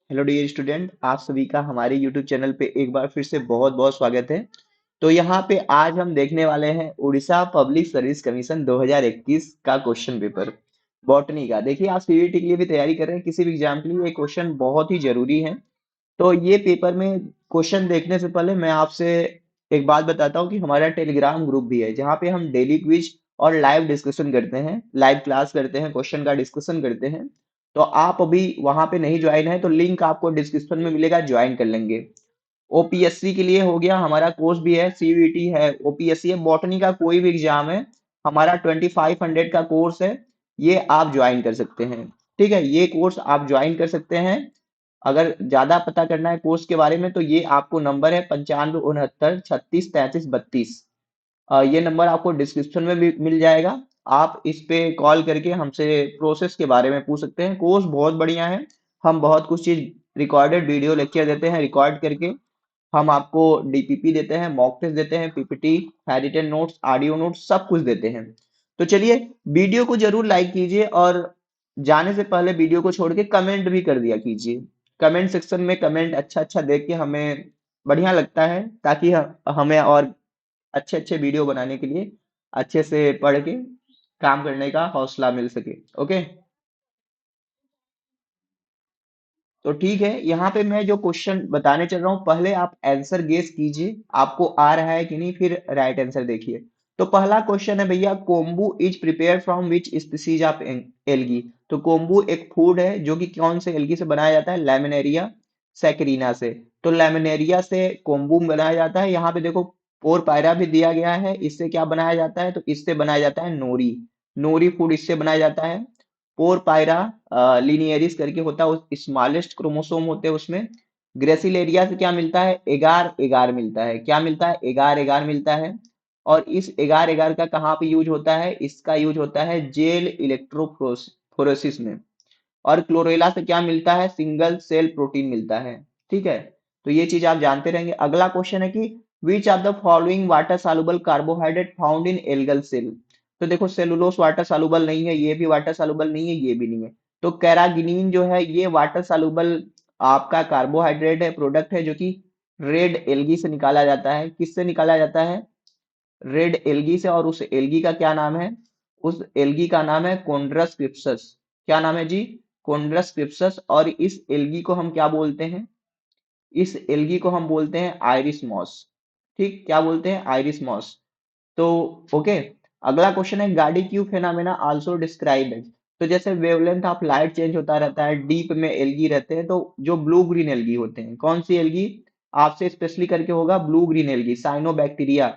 Hello dear student, आप सभी का हमारे यूट्यूब चैनल पे एक बार फिर से बहुत बहुत स्वागत है। तो यहाँ पे आज हम देखने वाले हैं उड़ीसा पब्लिक सर्विस कमीशन 2021 का क्वेश्चन पेपर बॉटनी का। देखिए, आप सीईटी के लिए भी तैयारी कर रहे हैं, किसी भी एग्जाम के लिए ये क्वेश्चन बहुत ही जरूरी है। तो ये पेपर में क्वेश्चन देखने से पहले मैं आपसे एक बात बताता हूँ कि हमारा टेलीग्राम ग्रुप भी है, जहाँ पे हम डेली क्विज और लाइव डिस्कशन करते हैं, लाइव क्लास करते हैं, क्वेश्चन का डिस्कशन करते हैं। तो आप अभी वहां पे नहीं ज्वाइन है तो लिंक आपको डिस्क्रिप्शन में मिलेगा, ज्वाइन कर लेंगे। ओपीएससी के लिए हो गया, हमारा कोर्स भी है, सीयूईटी है, ओपीएससी है, बॉटनी का कोई भी एग्जाम है, हमारा 2500 का कोर्स है, ये आप ज्वाइन कर सकते हैं। ठीक है, ये कोर्स आप ज्वाइन कर सकते हैं। अगर ज्यादा पता करना है कोर्स के बारे में तो ये आपको नंबर है 9569363332। ये नंबर आपको डिस्क्रिप्शन में भी मिल जाएगा। आप इस पे कॉल करके हमसे प्रोसेस के बारे में पूछ सकते हैं। कोर्स बहुत बढ़िया है, हम बहुत कुछ चीज रिकॉर्डेड वीडियो लेक्चर देते हैं, रिकॉर्ड करके हम आपको डीपीपी देते हैं, मॉक टेस्ट देते हैं, PPT, handwritten notes, audio notes सब कुछ देते हैं। तो चलिए, वीडियो को जरूर लाइक कीजिए और जाने से पहले वीडियो को छोड़ के कमेंट भी कर दिया कीजिए। कमेंट सेक्शन में कमेंट अच्छा अच्छा देख के हमें बढ़िया लगता है, ताकि हमें और अच्छे अच्छे वीडियो बनाने के लिए अच्छे से पढ़ के काम करने का हौसला मिल सके। ओके, तो ठीक है, यहाँ पे मैं जो क्वेश्चन बताने चल रहा हूँ, पहले आप आंसर गेस कीजिए, आपको आ रहा है कि नहीं, फिर राइट आंसर देखिए। तो पहला क्वेश्चन है भैया, kombu is prepare from which species of algae. तो कोम्बू एक फूड है जो कि कौन से एल्गी से बनाया जाता है, लैमिनेरिया सैकरीना से। तो लैमिनेरिया से कोम्बू बनाया जाता है। यहाँ पे देखो, पोर पायरा भी दिया गया है, इससे क्या बनाया जाता है, तो इससे बनाया जाता है नोरी। नोरी फूड इससे बनाया जाता है। पोर पायरा लिनियरिस करके होता है, उस स्मॉलेस्ट क्रोमोसोम होते हैं उसमें। ग्रेसिलेरिया से क्या मिलता है, एगार एगार मिलता है। क्या मिलता है, एगार एगार मिलता है। और इस एगार एगार का कहाँ पे यूज होता है, इसका यूज होता है जेल इलेक्ट्रोफोरेसिस में। और क्लोरेला से क्या मिलता है, सिंगल सेल प्रोटीन मिलता है। ठीक है, तो ये चीज आप जानते रहेंगे। अगला क्वेश्चन है कि which of the following water soluble carbohydrate found in algal cell. तो देखो, सेलुलोस वाटर सॉल्युबल नहीं है, ये भी वाटर सॉल्युबल नहीं है, ये भी नहीं है। तो कैरागिनीन जो है ये वाटर सॉल्युबल आपका कार्बोहाइड्रेट है, प्रोडक्ट है, जो कि रेड एल्गी से निकाला जाता है। किससे निकाला जाता है, रेड एल्गी से। और उस एल्गी का क्या नाम है, उस एल्गी का नाम है कोन्ड्रस क्रिप्सस। क्या नाम है जी, कोन्ड्रस क्रिप्सस। और इस एल्गी को हम क्या बोलते हैं, इस एल्गी को हम बोलते हैं आयरिस मॉस। ठीक, क्या बोलते हैं, आयरिस मॉस। तो ओके, अगला क्वेश्चन है, गाड़ी क्यू फेनामेना आल्सो डिस्क्राइब है। तो जैसे वेवलेंथ ऑफ लाइट चेंज होता रहता है, डीप में एल्गी रहते हैं, तो जो ब्लू ग्रीन एल्गी होते हैं, कौन सी एल्गी, आपसे स्पेशली करके होगा ब्लू ग्रीन एल्गी, साइनोबैक्टीरिया।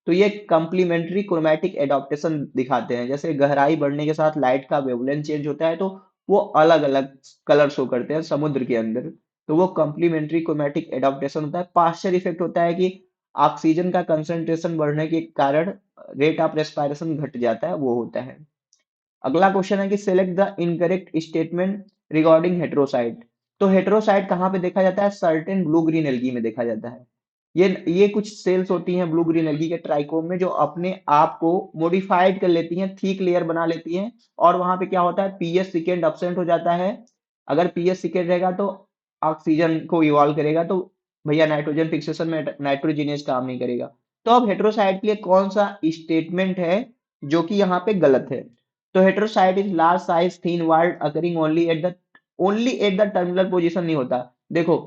तो ये कंप्लीमेंट्री क्रोमैटिक एडॉप्टेशन दिखाते हैं, जैसे गहराई बढ़ने के साथ लाइट का वेवलेंथ चेंज होता है, तो वो अलग अलग कलर शो करते हैं समुद्र के अंदर। तो वो कंप्लीमेंट्री क्रोमैटिक एडॉप्टेशन होता है। पास्चर इफेक्ट होता है कि ऑक्सीजन का कंसंट्रेशन बढ़ने के कारण रेट ऑफ रेस्पिरेशन घट जाता है, वो होता है। अगला क्वेश्चन है कि select the incorrect statement regarding heterocyst. तो हेट्रोसाइट कहाँ पे देखा जाता है, सर्टेन ब्लू ग्रीन एल्गी में देखा जाता है। ये कुछ सेल्स होती हैं ब्लू ग्रीन एल्गी के ट्राइकोम में, जो अपने आप को मॉडिफाइड कर लेती हैं, थिक लेयर बना लेती हैं। और वहां पे क्या होता है, पीएच सेकेंड absent हो जाता है। अगर पीएच सेकेंड रहेगा तो ऑक्सीजन को इवॉल्व करेगा, तो भैया नाइट्रोजन फिक्सेशन में नाइट्रोजिनेज काम नहीं करेगा। तो अब हेट्रोसाइट के लिए कौन सा स्टेटमेंट है जो कि यहाँ पे गलत है। तो heterocyst is large size thin word occurring only at the terminal position नहीं होता। देखो,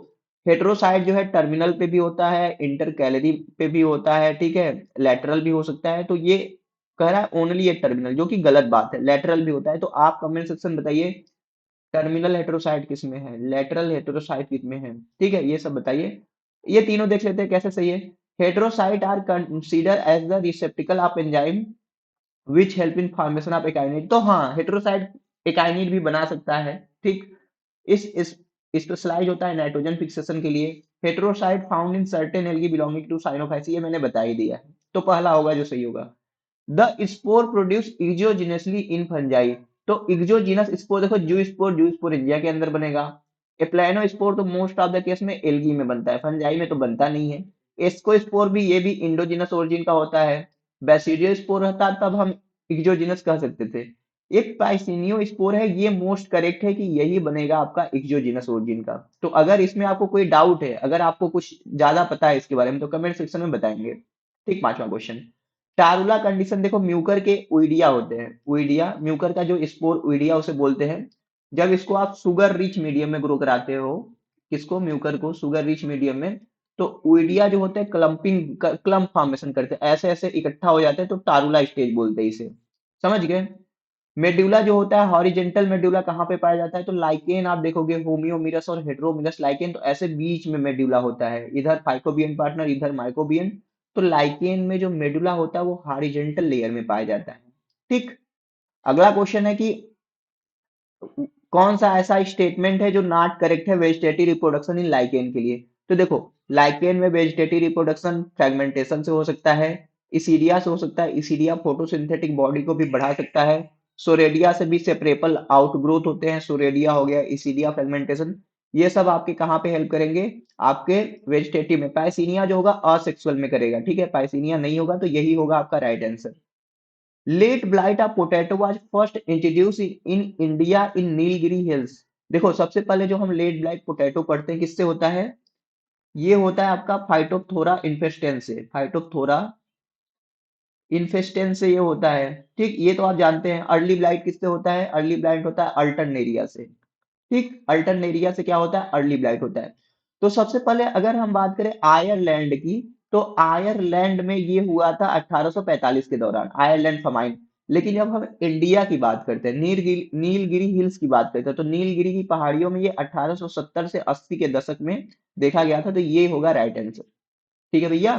हेट्रोसाइट जो है टर्मिनल पे भी होता है, इंटर कैलरी पे भी होता है, ठीक है, लेटरल भी हो सकता है। तो ये कह रहा है ओनली एट टर्मिनल, जो कि गलत बात है, लेटरल भी होता है। तो आप कमेंट सेक्शन बताइए, टर्मिनल हेट्रोसाइट किस में है, लेटरल हेट्रोसाइट किस में है। ठीक है, ये सब बताइए। ये तीनों देख लेते हैं कैसे सही है। Heterocyst are consider as the receptacle of enzyme which help in formation of akinete. तो हाँ, हेट्रोसाइट एकाइनेट भी बना सकता है। ठीक, इस स्पेशलाइज होता है नाइट्रोजन फिक्सेशन के लिए। Heterocyst found in certain algae belonging to cyanophyceae, ये मैंने बता ही दिया है। तो पहला होगा जो सही होगा। The spore produce एक्सोजेनसली in fungi. तो एक्सोजीनस स्पोर, देखो जू स्पोर इंडिया के अंदर बनेगा। एप्लाइनो स्पोर तो मोस्ट ऑफ द केस में एल्गी में बनता है, फंजाई में तो बनता नहीं है। एस्को स्पोर भी, ये भी इंडोजिनस ओरिजिन का होता है। बैसिडियो स्पोर रहता तब हम एक्सोजीनस कह सकते थे। एक पाइसिनियो स्पोर है, ये मोस्ट करेक्ट है कि यही बनेगा आपका एक्सोजीनस ओरिजिन का। तो अगर इसमें आपको कोई डाउट है, अगर आपको कुछ ज्यादा पता है इसके बारे में, तो कमेंट सेक्शन में बताएंगे। ठीक, पांचवा क्वेश्चन, टारुला कंडीशन देखो, म्यूकर के उइडिया होते हैं, उइडिया म्यूकर का जो स्पोर उइडिया उसे बोलते हैं। जब इसको आप सुगर रिच मीडियम में ग्रो कराते हो, किसको, म्यूकर को शुगर रिच मीडियम में, तो उइडिया जो होते हैं क्लम्पिंग क्लम्प फॉर्मेशन करते हैं, ऐसे ऐसे इकट्ठा हो जाते हैं, तो टारुला स्टेज बोलते हैं इसे। समझ गए। मेड्यूला जो होता है, हॉरिजेंटल मेड्यूला कहाँ पे पाया जाता है, तो लाइकेन आप देखोगे, होमियोमिरस और हेटेरोमिरस लाइकेन, तो ऐसे बीच में मेड्यूला होता है, इधर फाइकोबियन पार्टनर, इधर माइकोबियन। तो लाइकेन में जो मेडुला होता है वो हॉरिजेंटल लेयर में पाया जाता है। ठीक। अगला क्वेश्चन है कि कौन सा ऐसा स्टेटमेंट है जो नॉट करेक्ट है वेजिटेटिव रिप्रोडक्शन इन लाइकेन के लिए। तो देखो, लाइकेन में वेजिटेटिव रिप्रोडक्शन फ्रेगमेंटेशन से हो सकता है, इसीडिया से हो सकता है, इसीडिया फोटोसिंथेटिक बॉडी को भी बढ़ा सकता है, सोरेडिया से भी सेपरेपल आउटग्रोथ होते हैं, सोरेडिया हो गया, इसीडिया फ्रेगमेंटेशन, ये सब आपके कहाँ पे हेल्प करेंगे, आपके वेजिटेटिव में। पाइसिनिया जो होगा असेक्सुअल में करेगा, ठीक है, पाइसिनिया नहीं होगा, तो यही होगा आपका right answer. Late blight of potato was first introduce in India in Nilgiri hills. देखो, सबसे पहले जो हम लेट ब्लाइट पोटैटो पढ़ते हैं किससे होता है, ये होता है आपका फाइटोप्थोरा इन्फेस्टेंस से, फाइटोप्थोरा इन्फेस्टेंस से ये होता है। ठीक, ये तो आप जानते हैं। अर्ली ब्लाइट किससे होता है, अर्ली ब्लाइट होता है अल्टरनेरिया से। ठीक, अल्टरनेरिया से क्या होता है, अर्ली ब्लाइट होता है। तो सबसे पहले अगर हम बात करें आयरलैंड की, तो आयरलैंड में ये हुआ था 1845 के दौरान, आयरलैंड फमाइन। लेकिन जब हम इंडिया की बात करते हैं, नीलगिरी हिल्स की बात करते हैं, तो नीलगिरी की पहाड़ियों में ये 1870 से 80 के दशक में देखा गया था, तो ये होगा राइट आंसर। ठीक है भैया।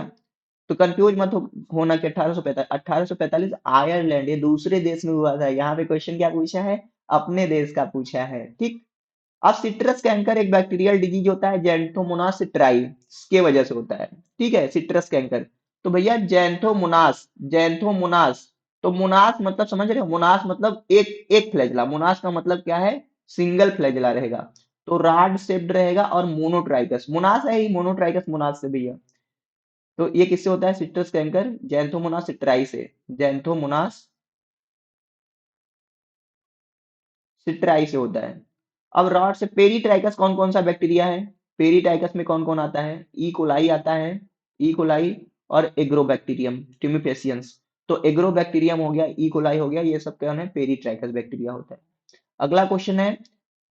तो कंफ्यूज मत होना कि 1845 आयरलैंड, ये दूसरे देश में हुआ था। यहाँ पे क्वेश्चन क्या पूछा है, अपने देश का पूछा है। ठीक। अब सिट्रस कैंकर एक बैक्टीरियल डिजीज होता है, जैंथोमोनास सिट्राई के वजह से होता है। ठीक है, सिट्रस कैंकर। तो भैया जैंथोमोनास, जैंथोमोनास, तो मोनास मतलब समझ रहे हो, मोनास मतलब एक एक फ्लैजला, मोनास का मतलब क्या है, सिंगल फ्लैजला रहेगा, तो राड शेप्ड रहेगा, और मोनोट्राइकस, मोनास है ही, मोनोट्राइकस मोनास से भैया। तो ये किससे होता है, सिट्रस कैंकर जैंथोमोनास सिट्राई से, जैंथोमोनास सिट्राई से होता है। अब रॉड से पेरीट्राइकस कौन कौन सा बैक्टीरिया है, पेरीट्राइकस में कौन कौन आता है, ई कोलाई आता है, ई कोलाई, और एग्रोबैक्टीरियम ट्यूमिफेसियंस। तो एग्रोबैक्टीरियम हो गया, ई कोलाई हो गया, ये सब क्या है, पेरीट्राइकस बैक्टीरिया होता है। अगला क्वेश्चन है,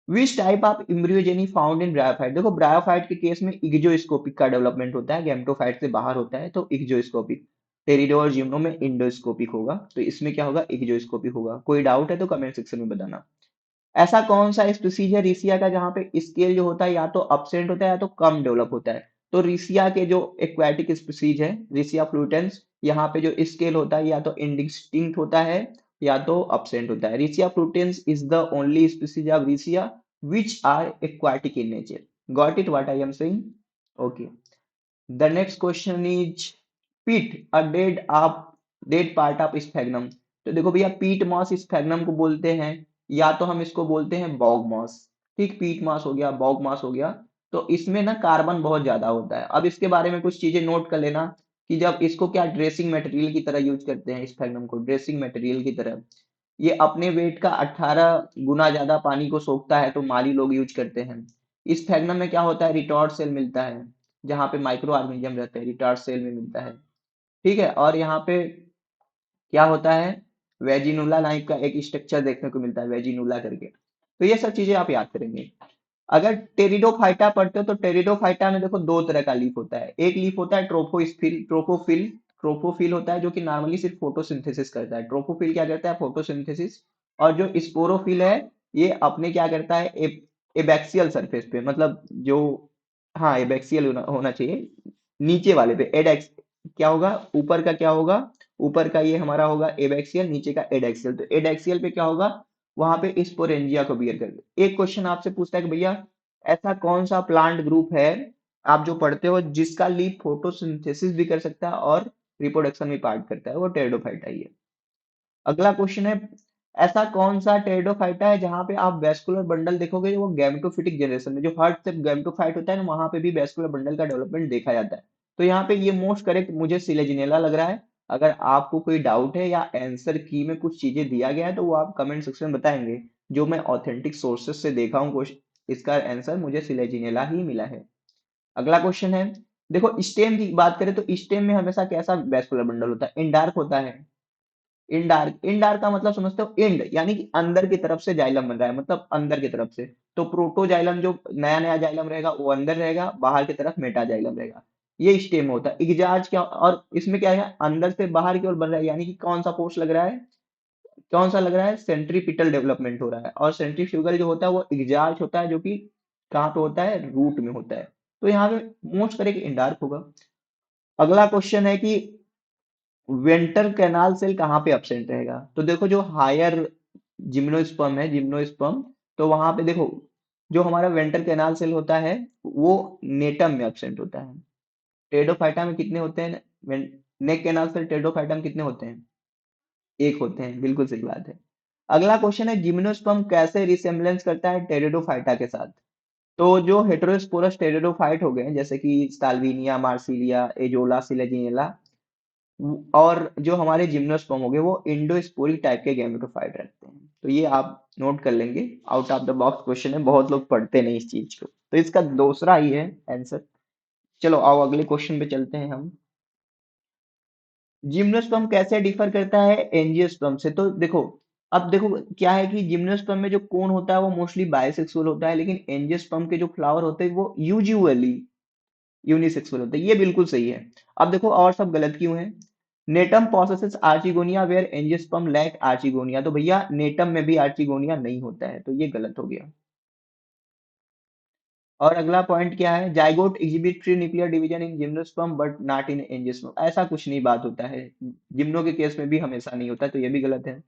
which type of embryogeny found in bryophyte. देखो, ब्रायोफाइट के केस में इग्जोस्कोपिक का डेवलपमेंट होता है, गैमेटोफाइट से बाहर होता है, तो इग्जोस्कोपिक। टेरिडो और जिम्नो में इंडोस्कोपिक होगा, तो इसमें क्या होगा, इग्जोस्कोपिक होगा। कोई डाउट है तो कमेंट सेक्शन में बताना। ऐसा कौन सा स्पीसीज है रिसिया का जहां पे स्केल जो होता है या तो अपसेंट होता है या तो कम डेवलप होता है। तो रिसिया के जो एक्वाटिक स्पीसीज है, रिसिया फ्लूटेंस, यहाँ पे जो स्केल होता है या तो इंडिस्टिंक्ट होता है या तो अपसेंट होता है। Riccia fluitans is the only species of Riccia which are aquatic in nature. Got it what I am saying? Okay. The next question is pit, a dead part of sphagnum. तो देखो भैया, पीट moss sphagnum को बोलते हैं, या तो हम इसको बोलते हैं बॉग मॉस। ठीक, पीट मॉस हो गया, बॉग मॉस हो गया। तो इसमें ना कार्बन बहुत ज्यादा होता है। अब इसके बारे में कुछ चीजें नोट कर लेना, कि जब इसको क्या ड्रेसिंग मटेरियल की तरह यूज करते हैं, स्फैग्नम को ड्रेसिंग मटेरियल की तरह, ये अपने वेट का 18 गुना ज्यादा पानी को सोखता है, तो माली लोग यूज करते हैं। इस फैग्नम में क्या होता है, रिटॉर्ड सेल मिलता है, जहां पे माइक्रो ऑर्गेनिज्म रहते हैं, रिटॉर्ड सेल में मिलता है। ठीक है, और यहाँ पे क्या होता है, वेजिनुला नाइप का एक स्ट्रक्चर देखने को मिलता है, वेजिनुला करके। तो ये सब चीजें आप याद करेंगे। अगर टेरिडोफाइटा पढ़ते हो, तो टेरिडोफाइटा में देखो दो तरह का लीफ होता है। एक लीफ होता है ट्रोफोस्फिल, ट्रोफोफिल, ट्रोफोफिल होता है जो कि नॉर्मली सिर्फ फोटोसिंथेसिस करता है। ट्रोफोफिल क्या करता है, फोटोसिंथेसिस। और जो स्पोरोफिल है, ये अपने क्या करता है, एबैक्सियल सरफेस पे, मतलब जो, हाँ एबैक्सियल होना चाहिए, नीचे वाले पे एडेक्स, क्या होगा ऊपर का, क्या होगा ऊपर का, ये हमारा होगा एबैक्सियल, नीचे का एडेक्सियल। तो एडेक्सियल पे क्या होगा, वहां पे स्पोरेंजिया को बियर कर। एक क्वेश्चन आपसे पूछता है कि भैया, ऐसा कौन सा प्लांट ग्रुप है आप जो पढ़ते हो जिसका लीफ फोटोसिंथेसिस भी कर सकता है और रिप्रोडक्शन भी पार्ट करता है, वो टेरिडोफाइटा ही है। अगला क्वेश्चन है, ऐसा कौन सा टेरिडोफाइटा है जहां पे आप वेस्कुलर बंडल देखोगे, वो गैमेटोफिटिक जनरेशन में, जो हर्ट से गैमेटोफाइट होता है ना, वहां पे भी वेस्कुलर बंडल का डेवलपमेंट देखा जाता है। तो यहाँ पे ये मोस्ट करेक्ट मुझे सिलेजिनेला लग रहा है। अगर आपको कोई डाउट है या आंसर की में कुछ चीजें दिया गया है तो वो आप कमेंट सेक्शन में बताएंगे। जो मैं ऑथेंटिक सोर्सेज से देखा हूँ इसका आंसर मुझे सिलेजिनेला ही मिला है। अगला क्वेश्चन है, देखो स्टेम की बात करें तो स्टेम में हमेशा कैसा वैस्कुलर बंडल होता है? इंडार्क होता है। इंडार्क, इंडार्क का मतलब समझते हो? इंड यानी कि अंदर की तरफ से जाइलम बन रहा है, मतलब अंदर की तरफ से। तो प्रोटोजाइलम जो नया नया जाइलम रहेगा वो अंदर रहेगा, बाहर की तरफ मेटाजाइलम रहेगा। ये स्टेम होता है। इग्जाज क्या, और इसमें क्या है, अंदर से बाहर की ओर बन रहा है, यानी कि कौन सा फोर्स लग रहा है? कौन सा लग रहा है? सेंट्रीपिटल डेवलपमेंट हो रहा है। और सेंट्रीफ्यूगल जो होता है वो एग्जाज होता है, जो कि कहाँ पे होता है? रूट में होता है। तो यहाँ पे मोस्ट करेक्ट इंडार्क होगा। अगला क्वेश्चन है कि वेंटर कैनाल सेल कहाँ पे एब्सेंट रहेगा? तो देखो जो हायर जिम्नोस्पर्म है, जिम्नोस्पर्म, तो वहां पे देखो जो हमारा वेंटर कैनाल सेल होता है वो नेटम में एब्सेंट होता है। टेडोफाइटा में कितने होते हैं? नेक कैनाल सेल टेडोफाइटा में कितने होते हैं? एक होते हैं, बिल्कुल सही बात है। अगला क्वेश्चन है, जिम्नोस्पर्म कैसे रिसेम्बलेंस करता है टेरिडोफाइटा के साथ? तो जो हेटेरोस्पोरस टेरिडोफाइट हो गए जैसे कि साल्विनिया, मार्सिलिया, एजोला, सिलेजिनेला, और जो हमारे जिम्नोस्पर्म हो गए वो इंडोस्पोरिक टाइप के गैमेटोफाइट रखते हैं। तो ये आप नोट कर लेंगे, out of the box question है, बहुत लोग पढ़ते नहीं इस चीज को, तो इसका दूसरा ही है आंसर। चलो आओ अगले क्वेश्चन पे चलते हैं हम। जिम्नोस्पर्म कैसे डिफर करता है एंजियोस्पर्म से? तो देखो, अब देखो क्या है कि जिम्नोस्पर्म में जो कोन होता है वो मोस्टली बायसेक्सुअल होता है, लेकिन एंजियोस्पर्म के जो फ्लावर होते हैं वो यूजुअली यूनिसेक्सुअल होता है। ये बिल्कुल सही है। अब देखो और सब गलत क्यों है? Gnetum possesses archegonia where angiosperm lack archegonia, तो भैया नेटम में भी आर्चिगोनिया नहीं होता है, तो ये गलत हो गया। और अगला पॉइंट क्या है? Zygote exhibit free nuclear division in gymnosperm but not in angiosperm, ऐसा कुछ नहीं बात होता है। जिम्नो के केस में भी हमेशा नहीं होता, तो ये भी गलत है।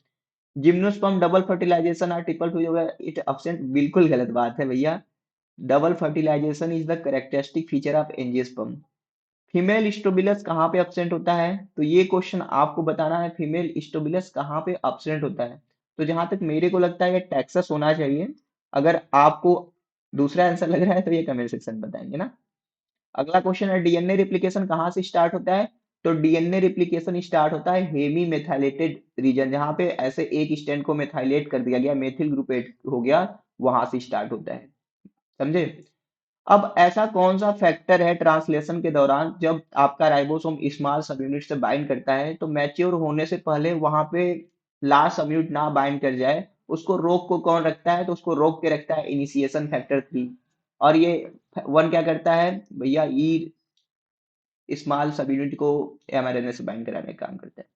जिम्नोस्पर्म डबल फर्टिलाइजेशन और ट्रिपल फ्यूजन इट अब्सेंट, बिल्कुल गलत बात है भैया। Double fertilisation is the characteristic feature of angiosperm. Female strobilus कहाँ पे एब्सेंट होता है? तो ये क्वेश्चन आपको बताना है, फीमेल स्टोबिलस कहाँ पे एब्सेंट होता है। तो जहां तक मेरे को लगता है ये टेक्सास होना चाहिए। अगर आपको दूसरा आंसर लग रहा है तो ये कमेंट सेक्शन में बताएंगे ना। अगला क्वेश्चन है, डीएनए रिप्लिकेशन कहाँ से स्टार्ट होता है? तो डीएनए रिप्लिकेशन स्टार्ट होता है हेमी मेथाइलेटेड रीजन, जहां पे ऐसे एक स्टैंड को मेथाइलेट कर दिया गया, मेथिल ग्रुप 8 हो गया, वहां से स्टार्ट होता है। समझे? अब ऐसा कौन सा फैक्टर है ट्रांसलेशन के दौरान जब आपका राइबोसोम स्मॉल सब यूनिट से बाइंड करता है तो मैच्योर होने से पहले वहां पे लार्ज सब यूनिट ना बाइंड कर जाए, उसको रोक को कौन रखता है? तो उसको रोक के रखता है इनिशिएशन फैक्टर 3। और ये वन क्या करता है भैया? ई स्मॉल सब यूनिट को एमआरएनए से बाइंड कराने का काम करता है।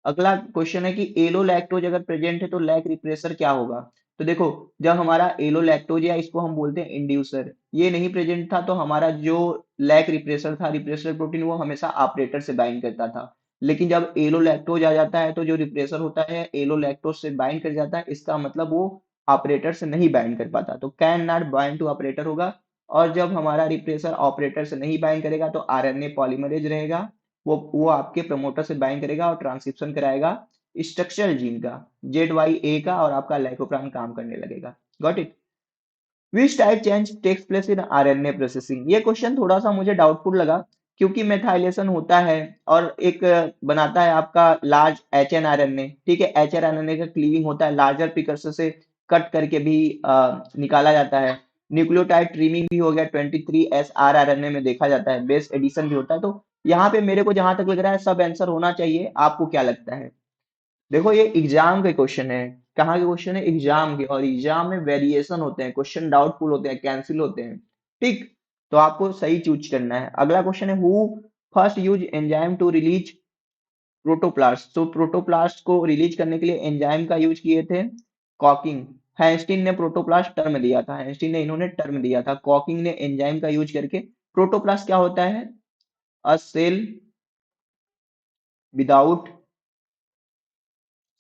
अगला क्वेश्चन है कि एलो लैक्टोज अगर प्रेजेंट है तो लैक रिप्रेसर क्या होगा? तो देखो, जब हमारा एलो लैक्टोज या इसको हम बोलते हैं इंड्यूसर, ये नहीं प्रेजेंट था तो हमारा जो लैक रिप्रेसर था, रिप्रेसर प्रोटीन, वो हमेशा ऑपरेटर से बाइंड करता था। लेकिन जब एलो लैक्टोज आ जाता है तो जो रिप्रेसर होता है एलो लैक्टोज से बाइंड कर जाता है, इसका मतलब वो ऑपरेटर से नहीं बाइंड कर पाता, तो can not bind to operator होगा। और जब हमारा रिप्रेसर ऑपरेटर से नहीं बाइंड करेगा तो आरएनए पॉलीमरेज रहेगा, वो आपके प्रमोटर से बाइंड करेगा और ट्रांसक्रिप्शन कराएगा स्ट्रक्चरल जीन का, जेड वाई ए का, और आपका लाइकोप्रान काम करने लगेगा। Got it? Which type change takes place in RNA processing? ये क्वेश्चन थोड़ा सा मुझे डाउटफुल लगा, क्योंकि मेथाइलेशन होता है और एक बनाता है आपका लार्ज एच एन आरएनए, ठीक है, एच एन आरएनए का क्लीविंग होता है, लार्जर प्रिकर्सर से कट करके भी निकाला जाता है। न्यूक्लियोटाइड ट्रिमिंग भी हो गया, 23 एस आरएनए में देखा जाता है, बेस एडिशन भी होता है। तो यहाँ पे मेरे को जहां तक लग रहा है सब आंसर होना चाहिए। आपको क्या लगता है? देखो ये एग्जाम के क्वेश्चन है। कहाँ के क्वेश्चन है? एग्जाम के, और एग्जाम में वेरिएशन होते हैं, क्वेश्चन डाउटफुल होते हैं, कैंसिल होते हैं। ठीक, तो आपको सही चूज करना है। अगला क्वेश्चन है, who first use enzyme to release protoplast? तो प्रोटोप्लास्ट को रिलीज करने के लिए एंजाइम का यूज किए थे कॉकिंग। हैंस्टीन ने प्रोटोप्लास्ट टर्म दिया था, हैंस्टीन ने इन्होंने टर्म दिया था, कॉकिंग ने एंजाइम का यूज करके। प्रोटोप्लास्ट क्या होता है? अ सेल विदाउट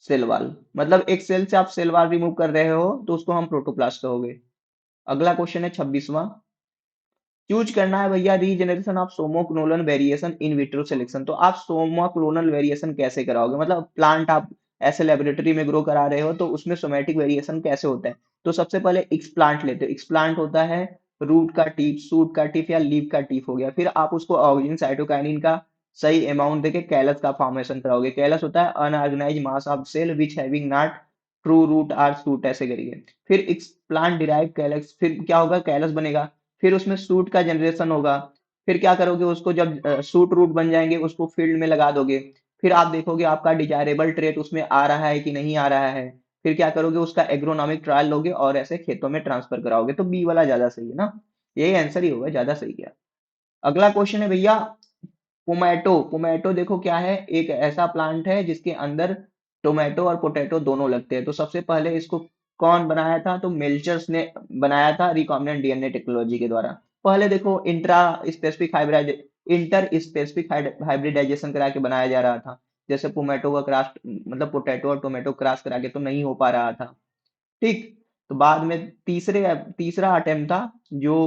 सेल वॉल, मतलब एक सेल से आप सेल वॉल रिमूव कर रहे हो तो उसको हम प्रोटोप्लास्ट कहोगे। अगला क्वेश्चन है 26वां, चूज करना है भैया regeneration of somaclonal variation in vitro selection. तो आप सोमोक्लोनल वेरिएशन कैसे कराओगे? मतलब प्लांट आप ऐसे लेबोरेटरी में ग्रो करा रहे हो तो उसमें सोमेटिक वेरिएशन कैसे होता है? तो सबसे पहले एक्स प्लांट लेते हो, एक्स प्लांट होता है रूट का टिप, शूट का टिप या लीव का टिप हो गया, फिर आप उसको ऑक्सिन साइटोकाइनिन का सही अमाउंट देके कैलस का फॉर्मेशन कराओगे। कैलस होता है unorganise mass of cell which having not true root or shoot, ऐसे करिए। फिर प्लांट डिराइव कैलस, फिर क्या होगा, कैलस बनेगा, फिर उसमें सूट का जनरेशन होगा। फिर क्या करोगे, उसको जब सूट रूट बन जाएंगे उसको फील्ड में लगा दोगे। फिर आप देखोगे आपका डिजायरेबल ट्रेट उसमें आ रहा है कि नहीं आ रहा है। फिर क्या करोगे, उसका एग्रोनॉमिक ट्रायल लोगे और ऐसे खेतों में ट्रांसफर कराओगे। तो बी वाला ज्यादा सही है ना, यही आंसर ही होगा, ज्यादा सही क्या। अगला क्वेश्चन है भैया, पोमैटो। पोमैटो देखो क्या है, एक ऐसा प्लांट है जिसके अंदर टोमेटो और पोटैटो दोनों लगते हैं। तो सबसे पहले इसको कौन बनाया था, तो मेल्चर्स ने बनाया था रिकॉम्बिनेंट डीएनए टेक्नोलॉजी के द्वारा। पहले देखो इंटर स्पेसिफिक हाइब्रिडाइजेशन करा के बनाया जा रहा था। जैसे पोमैटो का क्रॉस, मतलब पोटैटो और टोमेटो क्रॉस करा के तो नहीं हो पा रहा था। ठीक। तो बाद में तीसरा अटेम्प्ट था जो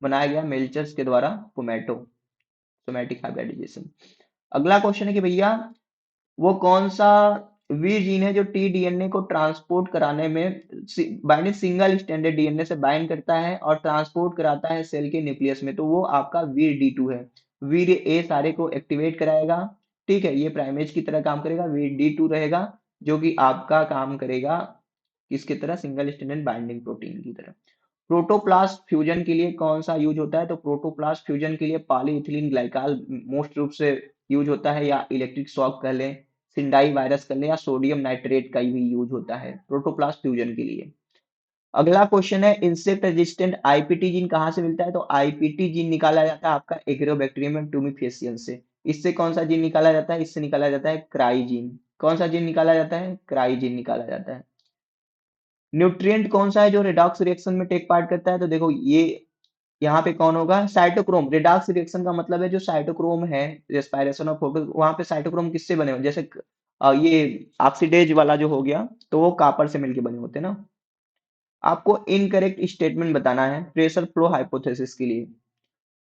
बनाया गया मेल्चर्स के द्वारा, पोमैटो सोमैटिक हाइब्रिडाइजेशन। अगला क्वेश्चन है कि भैया वो कौन सा वीर जीन है जो टी डीएनए को ट्रांसपोर्ट कराने में बाइंडिंग सिंगल स्टैंडर्ड डीएनए से बाइंड करता है और ट्रांसपोर्ट कराता है सेल के न्यूक्लियस में। तो वो आपका वीर डी टू है। वीर ए सारे को एक्टिवेट कराएगा। ठीक है, ये प्राइमेज की तरह काम करेगा। वीर डी टू रहेगा जो कि आपका काम करेगा किसकी तरह, सिंगल स्टैंडर्ड बाइंडिंग प्रोटीन की तरह। प्रोटोप्लास्ट फ्यूजन के लिए कौन सा यूज होता है, तो प्रोटोप्लास्ट फ्यूजन के लिए पॉलीइथिलीन ग्लाइकॉल मोस्ट रूप से यूज होता है, या इलेक्ट्रिक शॉक कर लें, सिंडाई वायरस कर लें, या सोडियम नाइट्रेट का भी यूज होता है प्रोटोप्लास्ट फ्यूजन के लिए। अगला क्वेश्चन है, इंसेक्ट रेजिस्टेंट आईपीटी जीन कहाँ से मिलता है, तो आईपीटी जीन निकाला जाता है आपका एग्रोबैक्टीरियम टूमिफेसियन से। इससे कौन सा जीन निकाला जाता है, इससे निकाला जाता है क्राई जीन। कौन सा जीन निकाला जाता है, क्राई जीन निकाला जाता है। न्यूट्रिएंट कौन सा है जो रिडॉक्स रिएक्शन में टेक पार्ट करता है, तो देखो ये यहाँ पे कौन होगा, साइटोक्रोम। रिडॉक्स रिएक्शन का मतलब है जो साइटोक्रोम है, रेस्पिरेशन और फोटो, वहां पे साइटोक्रोम किससे बने हो, जैसे ये ऑक्सीडेज वाला जो हो गया तो वो कॉपर से मिलके बने होते हैं ना। आपको इनकरेक्ट स्टेटमेंट बताना है प्रेशर फ्लो हाइपोथेसिस के लिए।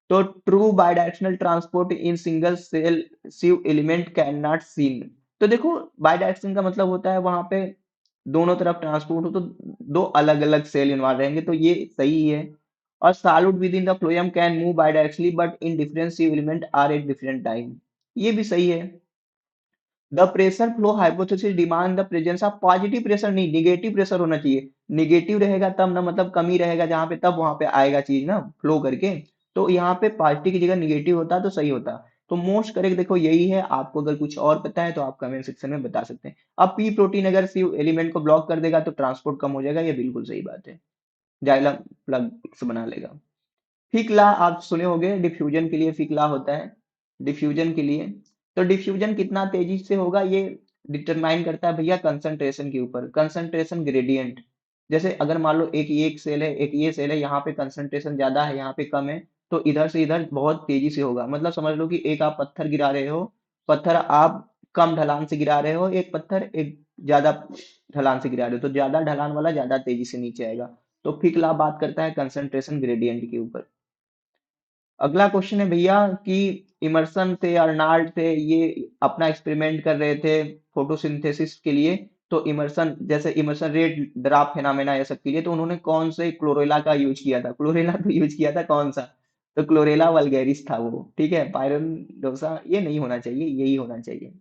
तो true bidirectional transport in single cell sieve element can not seen. तो देखो बायडायरेक्शन का मतलब होता है वहां पे दोनों तरफ ट्रांसपोर्ट हो, तो दो अलग अलग सेल इन्वॉल्व रहेंगे, तो ये सही है। और solid within the phloem can move bidirectionally but in different sieve element are at different time, ये भी सही है। The pressure flow hypothesis demand the presence of positive pressure, नहीं निगेटिव प्रेशर होना चाहिए। निगेटिव रहेगा तब ना, मतलब कमी रहेगा जहां पे, तब वहां पे आएगा चीज ना फ्लो करके। तो यहाँ पे पॉजिटिव की जगह निगेटिव होता तो सही होता। तो मोस्ट करेक्ट देखो यही है। आपको अगर कुछ और पता है तो आप कमेंट सेक्शन में बता सकते हैं। अब पी प्रोटीन अगर सी एलिमेंट को ब्लॉक कर देगा तो ट्रांसपोर्ट कम हो जाएगा, ये बिल्कुल सही बात है। जाइलम प्लग बना लेगा। फिकला आप सुने होंगे, डिफ्यूजन के लिए फिकला होता है, डिफ्यूजन के लिए। तो डिफ्यूजन कितना तेजी से होगा ये डिटरमाइन करता है भैया कंसंट्रेशन के ऊपर, कंसंट्रेशन ग्रेडियंट। जैसे अगर मान लो एक सेल है, एक ये सेल है, यहाँ पे कंसंट्रेशन ज्यादा है, यहाँ पे कम है, तो इधर से इधर बहुत तेजी से होगा। मतलब समझ लो कि एक आप पत्थर गिरा रहे हो, पत्थर आप कम ढलान से गिरा रहे हो, एक पत्थर एक ज्यादा ढलान से गिरा रहे हो, तो ज्यादा ढलान वाला ज्यादा तेजी से नीचे आएगा। तो फिकला बात करता है कंसंट्रेशन ग्रेडियंट के ऊपर। अगला क्वेश्चन है भैया कि इमर्सन थे, अर्नाल्ड थे, ये अपना एक्सपेरिमेंट कर रहे थे फोटोसिंथेसिस के लिए। तो इमर्सन, जैसे इमर्सन रेट ड्रॉप फेनोमेना ये सब के लिए, तो उन्होंने कौन से क्लोरेला का यूज किया था, क्लोरेला तो यूज किया था कौन सा, तो क्लोरेला वल्गैरिस था वो। ठीक है, पायरन डोसा ये नहीं होना चाहिए, यही होना चाहिए।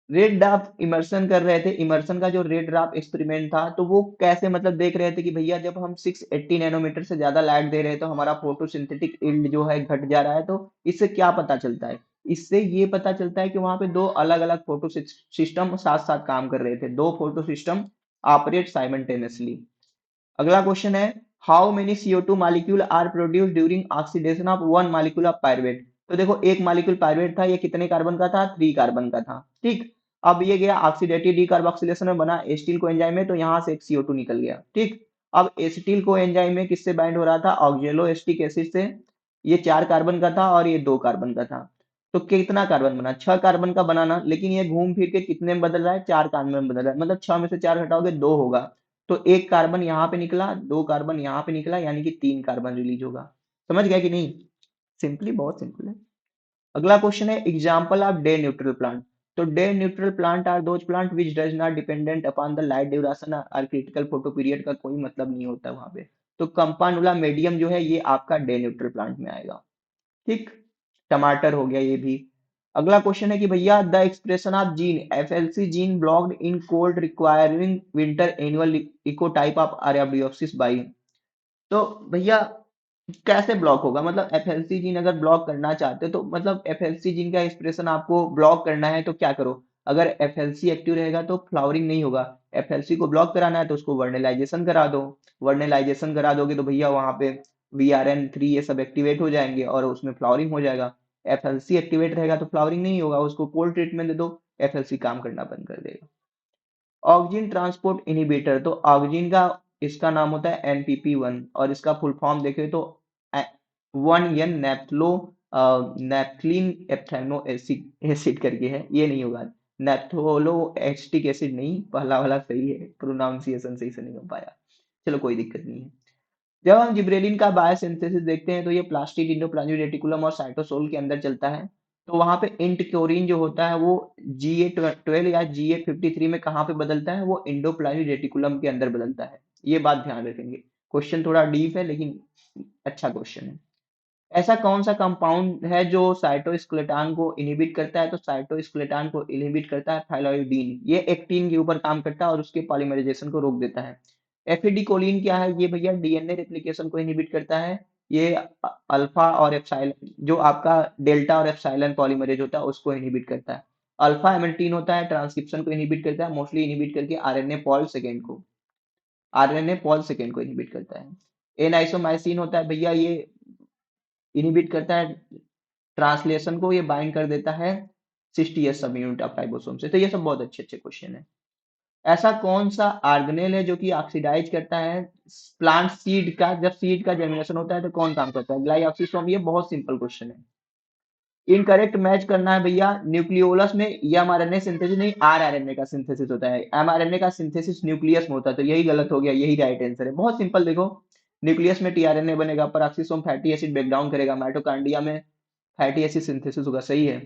रेड ड्राफ्ट इमर्सन कर रहे थे, इमर्सन का जो रेड ड्राफ्ट एक्सपेरिमेंट था, तो वो कैसे मतलब देख रहे थे कि भैया जब हम 680 नैनोमीटर से ज्यादा लाइट दे रहे हैं तो हमारा फोटोसिंथेटिक यील्ड जो है घट जा रहा है। तो इससे क्या पता चलता है, इससे ये पता चलता है कि वहां पे दो अलग अलग फोटो सिस्टम साथ साथ काम कर रहे थे, दो फोटो सिस्टम ऑपरेट साइमल्टेनियसली। अगला क्वेश्चन है, how many CO2 molecule are produce during oxidation of one molecule of pyruvate. तो देखो एक मॉलिक्यूल पायरुवेट था, ये कितने कार्बन का था, 3 कार्बन का था। ठीक। अब ये गया ऑक्सीडेटिव डीकार्बोक्सिलेशन में, बना एसिटिल को एंजाइम में, तो यहाँ से एक CO2 निकल गया। ठीक। अब एसिटिल को एंजाइम में किससे बाइंड हो रहा था, ऑक्जेलो एसिटिक एसिड से। ये 4 कार्बन का था और ये 2 कार्बन का था। तो कितना कार्बन बना, 6 कार्बन का बनाना, लेकिन ये घूम फिर के कितने में बदल रहा है, 4 कार्बन में बदल रहा है। मतलब 6 में से 4 घटाओगे 2 होगा। तो एक कार्बन यहाँ पे निकला, 2 कार्बन यहाँ पे निकला, यानी कि 3 कार्बन रिलीज होगा। समझ गया कि नहीं, सिंपली, बहुत सिंपल है। अगला क्वेश्चन है, example of day neutral plant. तो day neutral plant are those plant which does not dependent upon the light duration और क्रिटिकल फोटो पीरियड का कोई मतलब नहीं होता वहां पे। तो कंपानुला मीडियम जो है ये आपका डे न्यूट्रल प्लांट में आएगा। ठीक। टमाटर हो गया ये भी। अगला क्वेश्चन है कि भैया the expression of gene FLC gene blocked in cold requiring winter annual ecotype of arabidopsis by. तो भैया कैसे ब्लॉक होगा, मतलब एफएलसी जीन अगर ब्लॉक करना चाहते हो तो मतलब एफएलसी जीन का एक्सप्रेशन आपको ब्लॉक करना है तो क्या करो, अगर एफएलसी एक्टिव रहेगा तो फ्लावरिंग नहीं होगा, एफएलसी को ब्लॉक कराना है तो उसको वर्नलाइजेशन करा दो, वर्नलाइजेशन करा दोगे तो भैया वहां पे VRN3 ये सब एक्टिवेट हो जाएंगे और उसमें फ्लावरिंग हो जाएगा। एफएलसी एक्टिवेट रहेगा तो फ्लावरिंग नहीं होगा, उसको कोल्ड ट्रीटमेंट दे दो, एफएलसी काम करना बंद कर देगा। ऑक्सिन ट्रांसपोर्ट इनहिबिटर, तो ऑक्सिन का इसका नाम होता है NPP1 और इसका फुल फॉर्म देखें तो 1N नेप्थलो नेप्थलीन एप्थेनो एसिड एसिड करके है, ये नहीं होगा, नेप्थोलो एस्टिक एसिड नहीं, पहला वाला सही है, प्रोनाउंसिएशन सही से नहीं हो पाया, चलो कोई दिक्कत नहीं है। जब हम जिब्रेलिन का बायोसिंथेसिस देखते हैं तो ये प्लास्टिड इंडोप्लाज्मिक रेटिकुलम और साइटोसोल के अंदर चलता है। तो वहां पे इंट क्लोरीन जो होता है वो GA12 या GA53 में कहाँ पे बदलता है, वो इंडोप्लाज्मिक रेटिकुलम के अंदर बदलता है। ये बात ध्यान रखेंगे, क्वेश्चन थोड़ा डीप है लेकिन अच्छा क्वेश्चन है। ऐसा कौन सा कंपाउंड है जो साइटोस्केलेटन को इनहिबिट करता है, तो साइटोस्केलेटन को इनहिबिट करता है थाइरोइडीन, ये एक्टिन के ऊपर काम करता है और उसके पॉलीमराइजेशन को रोक देता है। एफिडिकोलिन क्या है, ये भैया डीएनए रेप्लिकेशन को इनहिबिट करता है, ये अल्फा और एप्सिलॉन जो आपका डेल्टा और एप्सिलॉन पॉलीमरेज होता है उसको इनहिबिट करता है। अल्फा एमल्टीन होता है ट्रांसक्रिप्शन को इनहिबिट करता है, मोस्टली इनहिबिट करके आरएनए पॉल सेकेंड को इनहिबिट करता है। एन आइसोमाइसिन होता है भैया, ये इनहिबिट करता है ट्रांसलेशन को, ये बाइंड कर देता है 60S सब यूनिट ऑफ राइबोसोम से। तो ये सब बहुत अच्छे अच्छे क्वेश्चन है। ऐसा कौन सा ऑर्गेनेल है जो कि ऑक्सीडाइज करता है प्लांट सीड का, जब सीड का जर्मिनेशन होता है तो कौन काम करता है, ग्लाइऑक्सिसोम, ये बहुत सिंपल क्वेश्चन है। इनकरेक्ट मैच करना है भैया, न्यूक्लियोलस में mRNA सिंथेसिस नहीं RNA का सिंथेसिस होता है, mRNA का सिंथेसिस न्यूक्लियस में होता है, तो यही गलत हो गया, यही राइट आंसर है, बहुत सिंपल। देखो न्यूक्लियस में tRNA बनेगा, peroxisome fatty acid break down करेगा, माइटोकांड्रिया में फैटी एसिड सिंथेसिस होगा, सही है।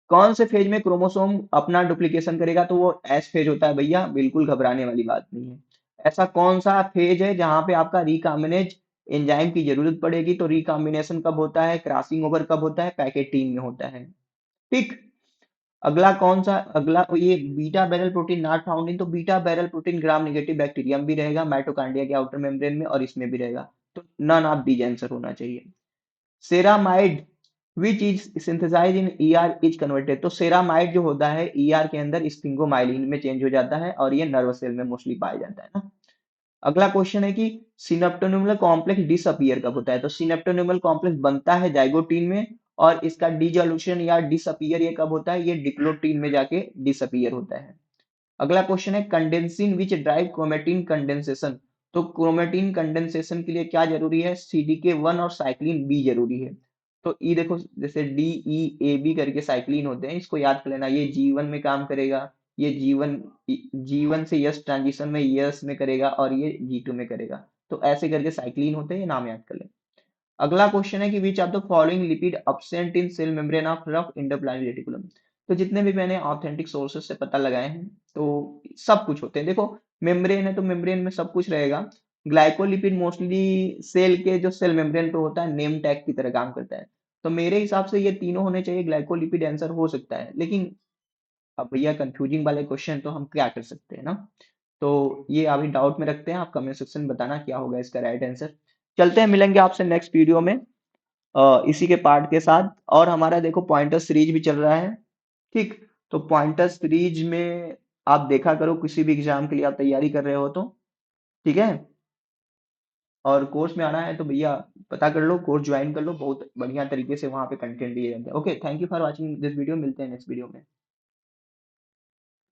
कौन से फेज में क्रोमोसोम अपना डुप्लीकेशन करेगा, तो वो एस फेज होता है भैया, बिल्कुल घबराने वाली बात नहीं है। ऐसा कौन सा फेज है जहां पे आपका रिकॉम्बिनेज एंजाइम की जरूरत पड़ेगी, तो रिकॉम्बिनेशन कब होता है, क्रॉसिंग ओवर कब होता है, पैकेट टीम में होता है। ठीक। अगला ये beta barrel protein not found in, तो beta barrel protein gram negative bacterium भी रहेगा माइटोकांड्रिया के आउटर मेम्ब्रेन में और इसमें भी रहेगा, तो नन ऑफ दीज आंसर होना चाहिए। Ceramide which is synthesise in ER is converted, तो सेरामाइड जो होता है ईआर के अंदर स्पिंगोमाइलिन में चेंज हो जाता है और ये नर्वस सेल में मोस्टली पाया जाता है ना। अगला क्वेश्चन है कि सिनेप्टोन्यूमल कॉम्प्लेक्स डिसअपियर कब होता है, तो सिनेप्टोन्यूमल कॉम्प्लेक्स बनता है जाइगोटीन में और इसका डिसोल्यूशन या डिसअपियर ये कब होता है, ये डिप्लोटीन में जाके डिसअपियर होता है। अगला क्वेश्चन है कंडेंसिन विच ड्राइव क्रोमेटिन कंडेंसेशन, तो क्रोमेटिन कंडेंसेशन के लिए क्या जरूरी है, CDK1 और साइक्लिन बी जरूरी है। तो ये देखो जैसे DEAB करके साइक्लिन होते हैं, इसको याद कर लेना, ये G1 में काम करेगा, ये G1 से यस ट्रांजिशन में यस में करेगा और ये G2 में करेगा, तो ऐसे करके साइक्लिन होते हैं, ये नाम याद कर ले। अगला क्वेश्चन है कि which of the following lipid absent in cell membrane of rough endoplasmic reticulum, तो जितने भी मैंने ऑथेंटिक सोर्सेज से पता लगाए हैं तो सब कुछ होते हैं। देखो मेम्ब्रेन है तो मेम्ब्रेन में सब कुछ रहेगा, ग्लाइकोलिपिड मोस्टली सेल के जो सेल मेम्ब्रेन पे होता है नेम टैग की तरह काम करता है, तो मेरे हिसाब से ये तीनों होने चाहिए, ग्लाइकोलिपिड आंसर हो सकता है, लेकिन अब भैया कंफ्यूजिंग वाले क्वेश्चन तो हम क्या कर सकते हैं ना, तो ये अभी डाउट में रखते हैं, आप कमेंट सेक्शन में बताना क्या होगा इसका राइट आंसर। चलते हैं, मिलेंगे आपसे नेक्स्ट वीडियो में इसी के पार्ट के साथ। और हमारा देखो पॉइंटर सीरीज भी चल रहा है, ठीक, तो पॉइंटर सीरीज में आप देखा करो, किसी भी एग्जाम के लिए आप तैयारी कर रहे हो तो, ठीक है। और कोर्स में आना है तो भैया पता कर लो, कोर्स ज्वाइन कर लो, बहुत बढ़िया तरीके से वहां पे कंटेंट दिए जाते हैं। Okay, thank you for watching this video, मिलते हैं नेक्स्ट वीडियो में।